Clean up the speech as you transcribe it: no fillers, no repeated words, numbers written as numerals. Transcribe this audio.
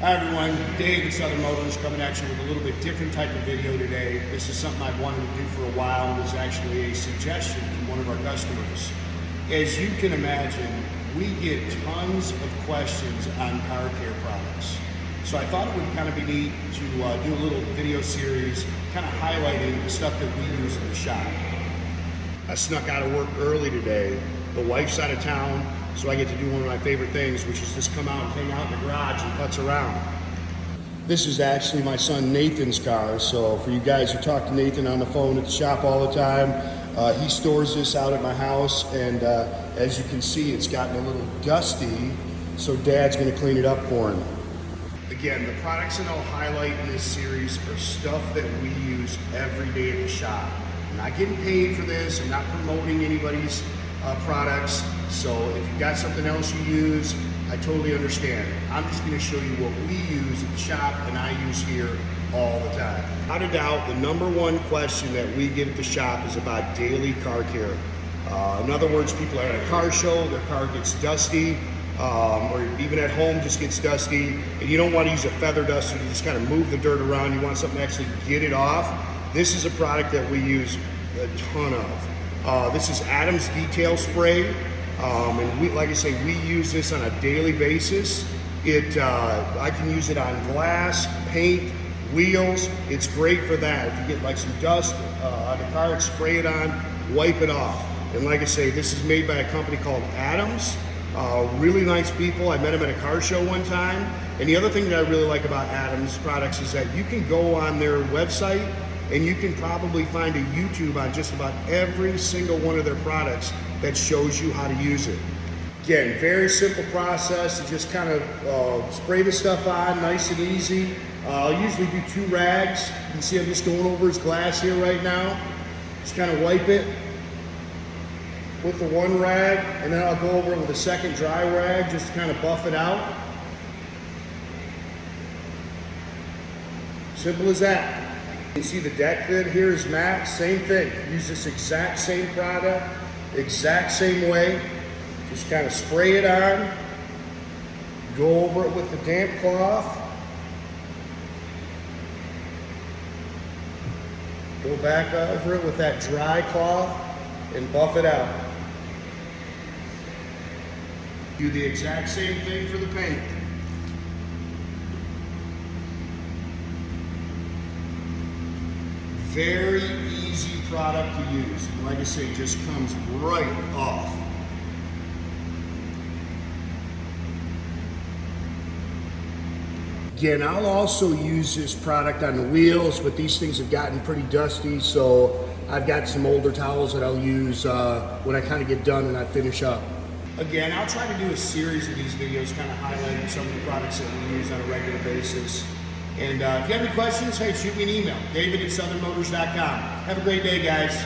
Hi everyone, Dave at Southern Motors coming at you with a little bit different type of video today. This is something I've wanted to do for a while and was actually a suggestion from one of our customers. As you can imagine, we get tons of questions on car care products. So I thought it would kind of be neat to do a little video series kind of highlighting the stuff that we use in the shop. I snuck out of work early today. The wife's out of town, so I get to do one of my favorite things, which is just come out and hang out in the garage and putz around. This is actually my son Nathan's car, so for you guys who talk to Nathan on the phone at the shop all the time, he stores this out at my house, and as you can see, it's gotten a little dusty, so Dad's gonna clean it up for him. Again, the products that I'll highlight in this series are stuff that we use every day at the shop. I'm not getting paid for this, I'm not promoting anybody's products, so if you've got something else you use, I totally understand. I'm just going to show you what we use at the shop and I use here all the time. Without a doubt, the number one question that we get at the shop is about daily car care. In other words, people are at a car show, their car gets dusty, or even at home just gets dusty, and you don't want to use a feather duster to just kind of move the dirt around. You want something to actually get it off. This is a product that we use a ton of. This is Adams Detail Spray, and we, like I say, we use this on a daily basis. I can use it on glass, paint, wheels. It's great for that. If you get like some dust on the car, spray it on, wipe it off. And like I say, this is made by a company called Adams. Really nice people. I met them at a car show one time. And the other thing that I really like about Adams products is that you can go on their website and you can probably find a YouTube on just about every single one of their products that shows you how to use it. Again, very simple process to just kind of spray the stuff on, nice and easy. I'll usually do 2 rags. You can see I'm just going over his glass here right now. Just kind of wipe it with the 1 rag, and then I'll go over it with a second dry rag just to kind of buff it out. Simple as that. You can see the deck lid here is matte, same thing. Use this exact same product, exact same way. Just kind of spray it on, go over it with the damp cloth, go back over it with that dry cloth and buff it out. Do the exact same thing for the paint. Very easy product to use. And like I say, it just comes right off. Again, I'll also use this product on the wheels, but these things have gotten pretty dusty, so I've got some older towels that I'll use when I kind of get done and I finish up. Again, I'll try to do a series of these videos kind of highlighting some of the products that we use on a regular basis. And if you have any questions, hey, shoot me an email, david@southernmotors.com. Have a great day, guys.